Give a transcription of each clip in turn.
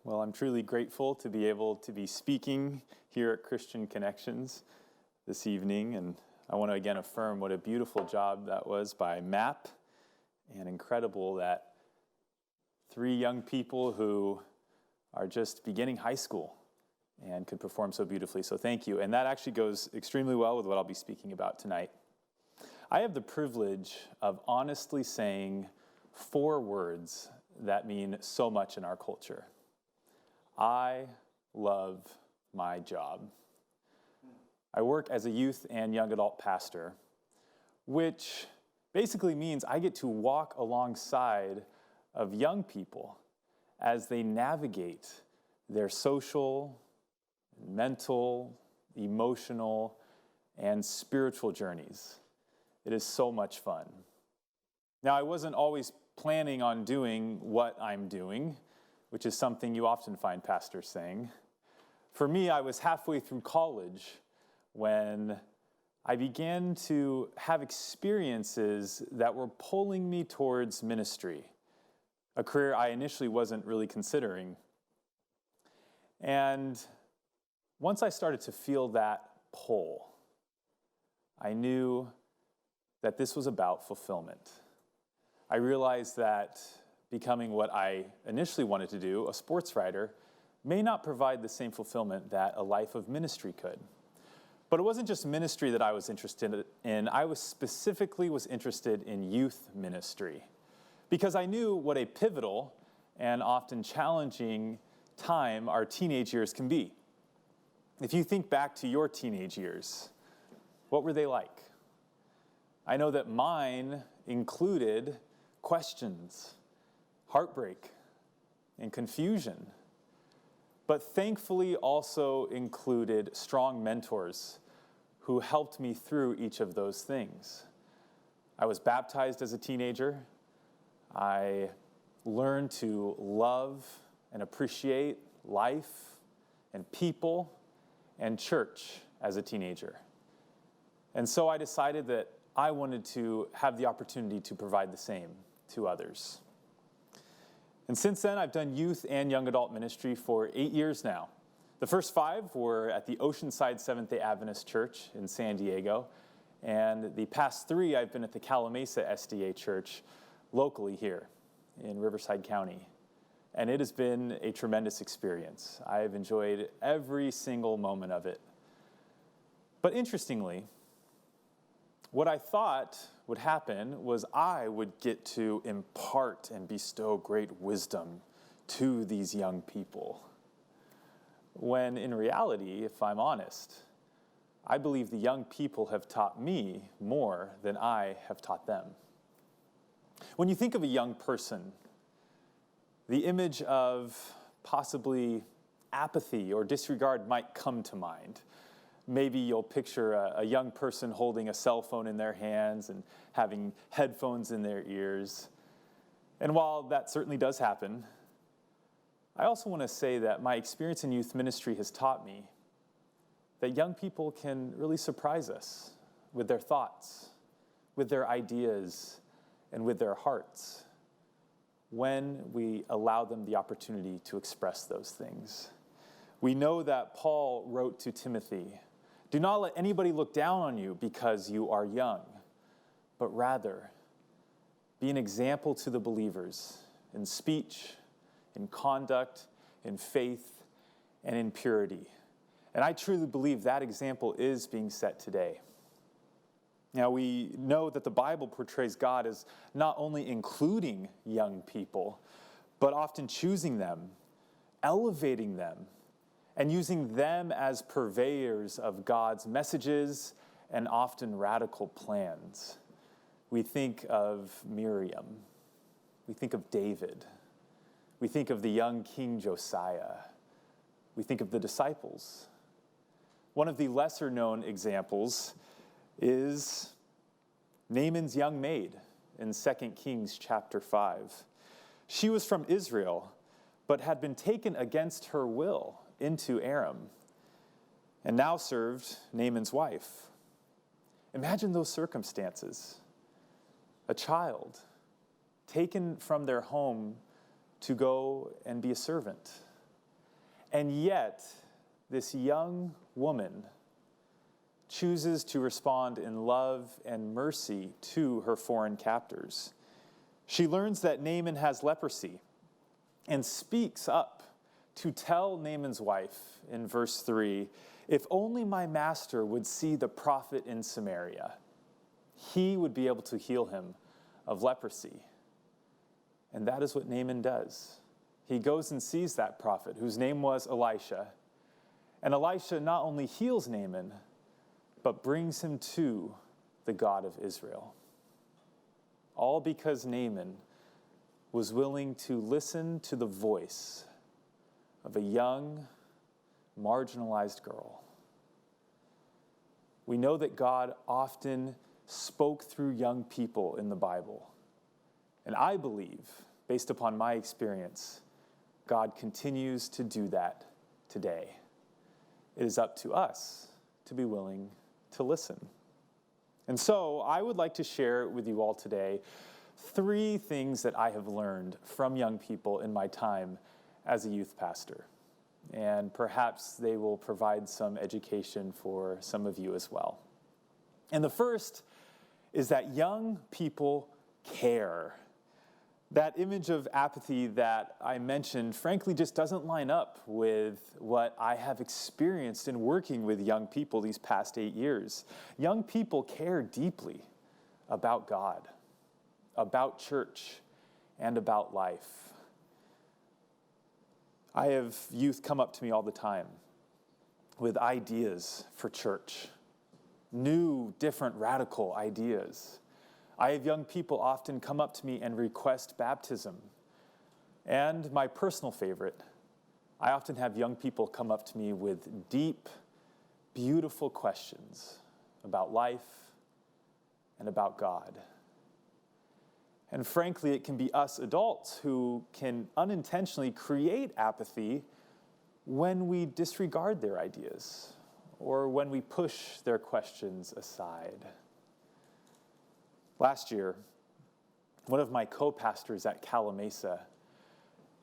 Well, I'm truly grateful to be able to be speaking here at Christian Connections this evening, and I want to again affirm what a beautiful job that was by MAP, and incredible that 3 young people who are just beginning high school and could perform so beautifully. So thank you. And that actually goes extremely well with what I'll be speaking about tonight. I have the privilege of honestly saying 4 words that mean so much in our culture. I love my job. I work as a youth and young adult pastor, which basically means I get to walk alongside of young people as they navigate their social, mental, emotional, and spiritual journeys. It is so much fun. Now, I wasn't always planning on doing what I'm doing, which is something you often find pastors saying. For me, I was halfway through college when I began to have experiences that were pulling me towards ministry, a career I initially wasn't really considering. And once I started to feel that pull, I knew that this was about fulfillment. I realized that becoming what I initially wanted to do, a sports writer, may not provide the same fulfillment that a life of ministry could. But it wasn't just ministry that I was interested in. I was specifically interested in youth ministry because I knew what a pivotal and often challenging time our teenage years can be. If you think back to your teenage years, what were they like? I know that mine included questions, heartbreak, and confusion, but thankfully also included strong mentors who helped me through each of those things. I was baptized as a teenager. I learned to love and appreciate life and people and church as a teenager. And so I decided that I wanted to have the opportunity to provide the same to others. And since then, I've done youth and young adult ministry for 8 years now. The first 5 were at the Oceanside Seventh-day Adventist Church in San Diego, and the past 3 I've been at the Calamasa SDA Church locally here in Riverside County. And it has been a tremendous experience. I have enjoyed every single moment of it. But interestingly, what I thought would happen was I would get to impart and bestow great wisdom to these young people. When in reality, if I'm honest, I believe the young people have taught me more than I have taught them. When you think of a young person, the image of possibly apathy or disregard might come to mind. Maybe you'll picture a young person holding a cell phone in their hands and having headphones in their ears. And while that certainly does happen, I also want to say that my experience in youth ministry has taught me that young people can really surprise us with their thoughts, with their ideas, and with their hearts when we allow them the opportunity to express those things. We know that Paul wrote to Timothy, "Do not let anybody look down on you because you are young, but rather be an example to the believers in speech, in conduct, in faith, and in purity." And I truly believe that example is being set today. Now, we know that the Bible portrays God as not only including young people, but often choosing them, elevating them, and using them as purveyors of God's messages and often radical plans. We think of Miriam. We think of David. We think of the young King Josiah. We think of the disciples. One of the lesser-known examples is Naaman's young maid in 2 Kings chapter 5. She was from Israel, but had been taken against her will into Aram, and now served Naaman's wife. Imagine those circumstances. A child taken from their home to go and be a servant. And yet, this young woman chooses to respond in love and mercy to her foreign captors. She learns that Naaman has leprosy and speaks up to tell Naaman's wife in verse 3, "If only my master would see the prophet in Samaria, he would be able to heal him of leprosy." And that is what Naaman does. He goes and sees that prophet, whose name was Elisha. And Elisha not only heals Naaman, but brings him to the God of Israel. All because Naaman was willing to listen to the voice of a young, marginalized girl. We know that God often spoke through young people in the Bible. And I believe, based upon my experience, God continues to do that today. It is up to us to be willing to listen. And so I would like to share with you all today 3 things that I have learned from young people in my time as a youth pastor. And perhaps they will provide some education for some of you as well. And the first is that young people care. That image of apathy that I mentioned, frankly, just doesn't line up with what I have experienced in working with young people these past 8 years. Young people care deeply about God, about church, and about life. I have youth come up to me all the time with ideas for church, new, different, radical ideas. I have young people often come up to me and request baptism. And my personal favorite, I often have young people come up to me with deep, beautiful questions about life and about God. And frankly, it can be us adults who can unintentionally create apathy when we disregard their ideas or when we push their questions aside. Last year, one of my co-pastors at Calamasa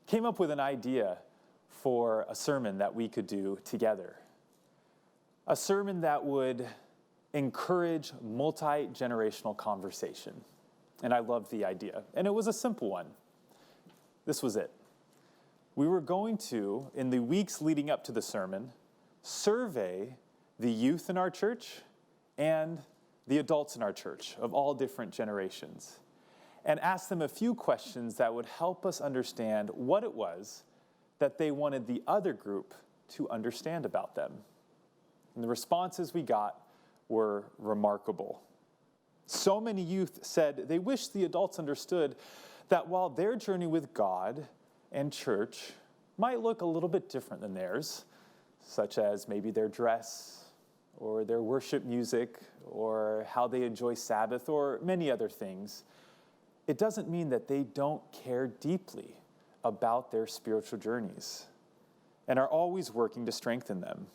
came up with an idea for a sermon that we could do together. A sermon that would encourage multi-generational conversation. And I loved the idea. And it was a simple one. This was it. We were going to, in the weeks leading up to the sermon, survey the youth in our church and the adults in our church of all different generations, and ask them a few questions that would help us understand what it was that they wanted the other group to understand about them. And the responses we got were remarkable. So many youth said they wish the adults understood that while their journey with God and church might look a little bit different than theirs, such as maybe their dress, or their worship music, or how they enjoy Sabbath, or many other things, it doesn't mean that they don't care deeply about their spiritual journeys and are always working to strengthen them.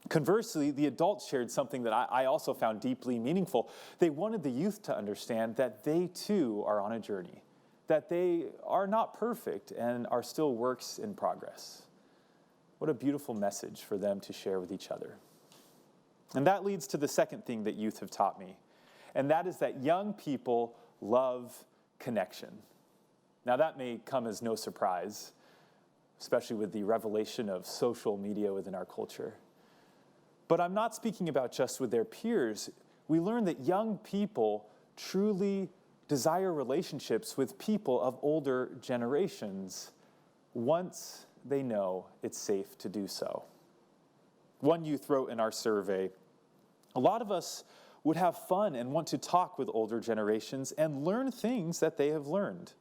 Conversely, the adults shared something that I also found deeply meaningful. They wanted the youth to understand that they too are on a journey, that they are not perfect and are still works in progress. What a beautiful message for them to share with each other. And that leads to the second thing that youth have taught me, and that is that young people love connection. Now that may come as no surprise, especially with the revelation of social media within our culture. But I'm not speaking about just with their peers. We learn that young people truly desire relationships with people of older generations once they know it's safe to do so. One youth wrote in our survey, "A lot of us would have fun and want to talk with older generations and learn things that they have learned.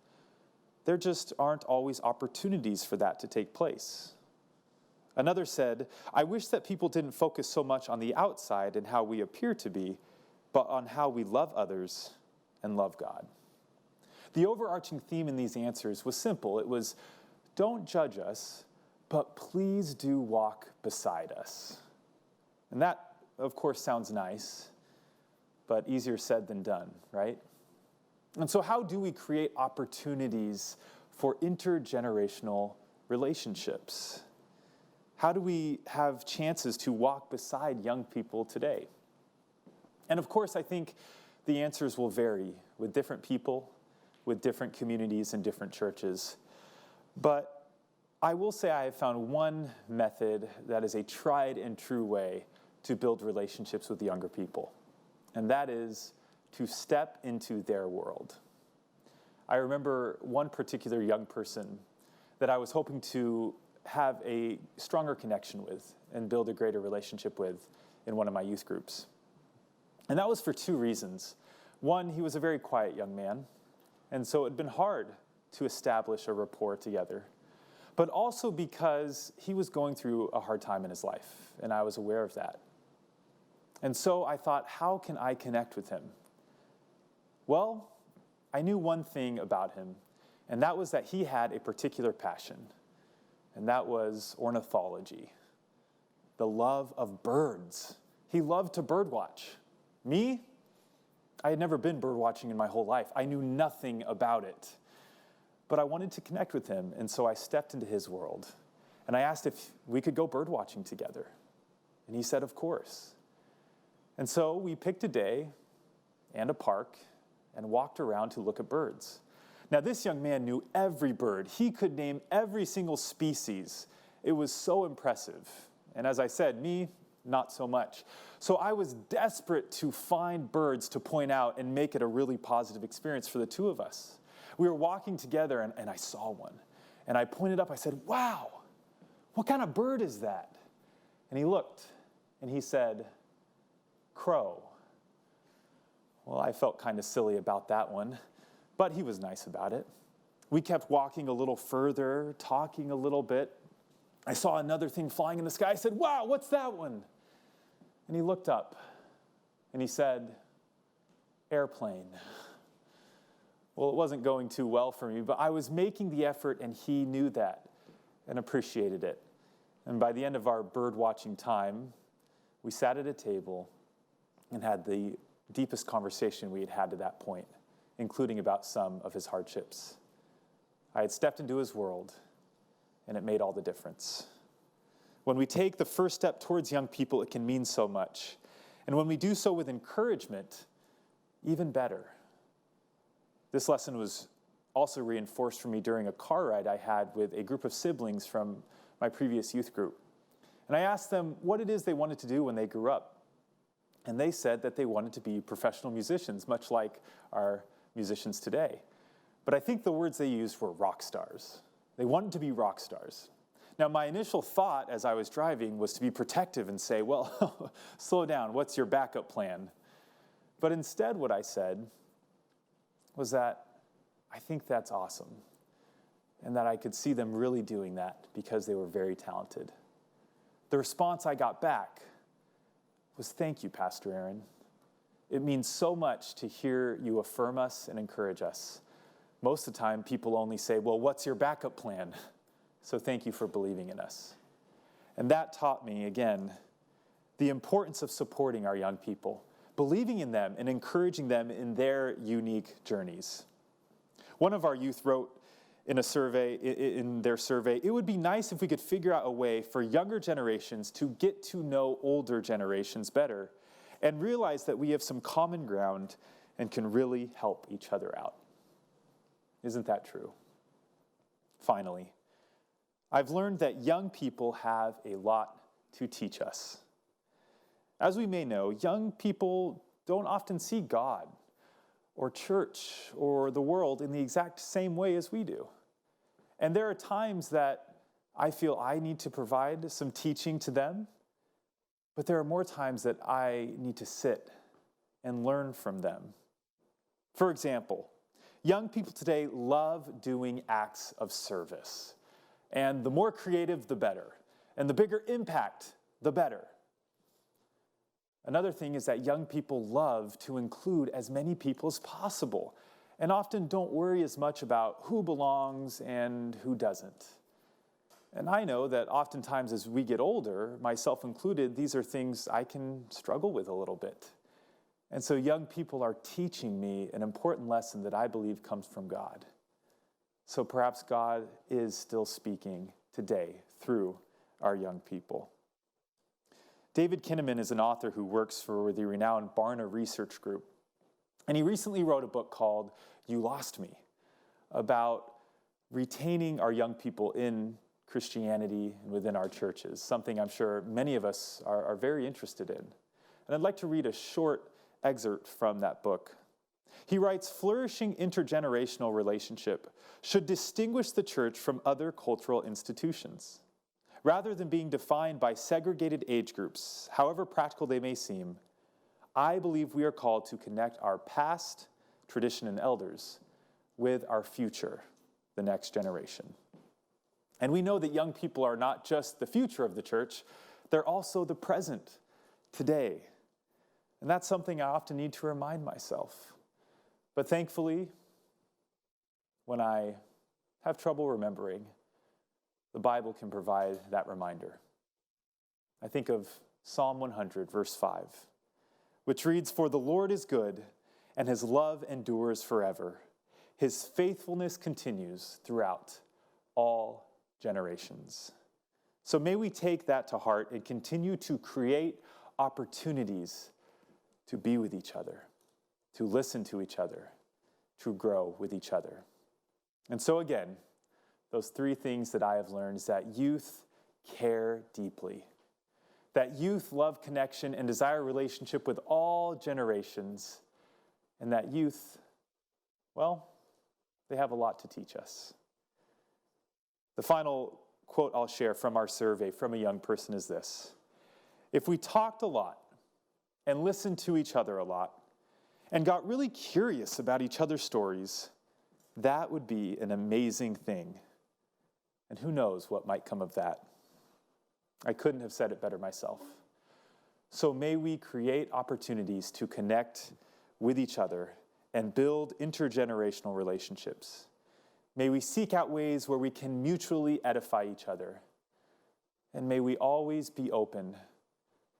There just aren't always opportunities for that to take place." Another said, "I wish that people didn't focus so much on the outside and how we appear to be, but on how we love others and love God." The overarching theme in these answers was simple. It was, don't judge us, but please do walk beside us. And that, of course, sounds nice, but easier said than done, right? And so how do we create opportunities for intergenerational relationships? How do we have chances to walk beside young people today? And of course, I think the answers will vary with different people, with different communities and different churches. But I will say I have found one method that is a tried and true way to build relationships with younger people, and that is to step into their world. I remember one particular young person that I was hoping to have a stronger connection with and build a greater relationship with in one of my youth groups. And that was for two reasons. One, he was a very quiet young man, and so it had been hard to establish a rapport together, but also because he was going through a hard time in his life, and I was aware of that. And so I thought, how can I connect with him? Well, I knew one thing about him, and that was that he had a particular passion, and that was ornithology, the love of birds. He loved to birdwatch. Me? I had never been birdwatching in my whole life. I knew nothing about it. But I wanted to connect with him, and so I stepped into his world. And I asked if we could go birdwatching together. And he said, of course. And so we picked a day and a park and walked around to look at birds. Now, this young man knew every bird. He could name every single species. It was so impressive. And as I said, me, not so much. So I was desperate to find birds to point out and make it a really positive experience for the two of us. We were walking together, and I saw one. And I pointed up, I said, wow, what kind of bird is that? And he looked, and he said, crow. Well, I felt kind of silly about that one, but he was nice about it. We kept walking a little further, talking a little bit. I saw another thing flying in the sky. I said, wow, what's that one? And he looked up, and he said, airplane. Well, it wasn't going too well for me, but I was making the effort, and he knew that and appreciated it. And by the end of our bird watching time, we sat at a table and had the deepest conversation we had had to that point, including about some of his hardships. I had stepped into his world, and it made all the difference. When we take the first step towards young people, it can mean so much. And when we do so with encouragement, even better. This lesson was also reinforced for me during a car ride I had with a group of siblings from my previous youth group. And I asked them what it is they wanted to do when they grew up. And they said that they wanted to be professional musicians, much like our musicians today. But I think the words they used were rock stars. They wanted to be rock stars. Now, my initial thought as I was driving was to be protective and say, well, slow down, what's your backup plan? But instead what I said was that I think that's awesome, and that I could see them really doing that because they were very talented. The response I got back was, thank you, Pastor Aren. It means so much to hear you affirm us and encourage us. Most of the time, people only say, well, what's your backup plan? So thank you for believing in us. And that taught me, again, the importance of supporting our young people, believing in them and encouraging them in their unique journeys. One of our youth wrote in their survey, it would be nice if we could figure out a way for younger generations to get to know older generations better and realize that we have some common ground and can really help each other out. Isn't that true? Finally, I've learned that young people have a lot to teach us. As we may know, young people don't often see God or church or the world in the exact same way as we do. And there are times that I feel I need to provide some teaching to them, but there are more times that I need to sit and learn from them. For example, young people today love doing acts of service. And the more creative, the better. And the bigger impact, the better. Another thing is that young people love to include as many people as possible and often don't worry as much about who belongs and who doesn't. And I know that oftentimes as we get older, myself included, these are things I can struggle with a little bit. And so young people are teaching me an important lesson that I believe comes from God. So perhaps God is still speaking today through our young people. David Kinnaman is an author who works for the renowned Barna Research Group. And he recently wrote a book called You Lost Me, about retaining our young people in Christianity and within our churches, something I'm sure many of us are very interested in. And I'd like to read a short excerpt from that book. He writes, "Flourishing intergenerational relationship should distinguish the church from other cultural institutions. Rather than being defined by segregated age groups, however practical they may seem, I believe we are called to connect our past, tradition, and elders with our future, the next generation." And we know that young people are not just the future of the church, they're also the present, today. And that's something I often need to remind myself. But thankfully, when I have trouble remembering, the Bible can provide that reminder. I think of Psalm 100, verse 5, which reads, "For the Lord is good, and his love endures forever. His faithfulness continues throughout all generations." So may we take that to heart and continue to create opportunities to be with each other, to listen to each other, to grow with each other. And so again, those three things that I have learned is that youth care deeply, that youth love connection and desire relationship with all generations, and that youth, well, they have a lot to teach us. The final quote I'll share from our survey from a young person is this: "If we talked a lot and listened to each other a lot and got really curious about each other's stories, that would be an amazing thing. And who knows what might come of that." I couldn't have said it better myself. So may we create opportunities to connect with each other and build intergenerational relationships. May we seek out ways where we can mutually edify each other. And may we always be open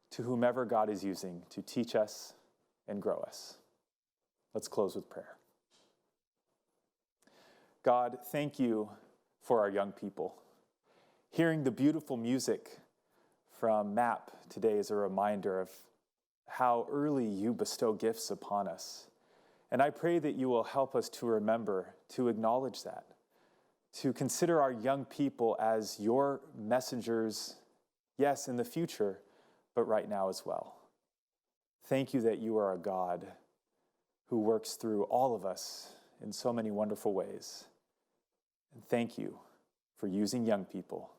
to whomever God is using to teach us and grow us. Let's close with prayer. God, thank you for our young people. Hearing the beautiful music from MAP today is a reminder of how early you bestow gifts upon us. And I pray that you will help us to remember, to acknowledge that, to consider our young people as your messengers, yes, in the future, but right now as well. Thank you that you are a God who works through all of us in so many wonderful ways. And thank you for using young people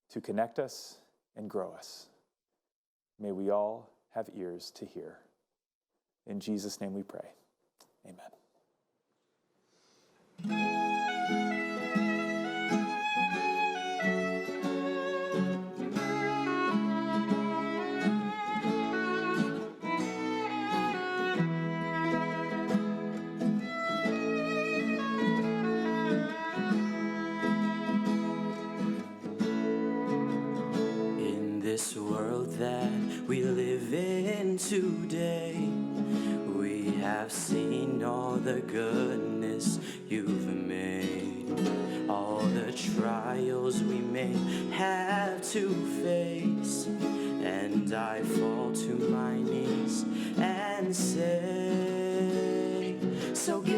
to connect us and grow us. May we all have ears to hear. In Jesus' name we pray. Amen. In this world that we live in today, we have seen all the goodness you've made, all the trials we may have to face, and I fall to my knees and say, so give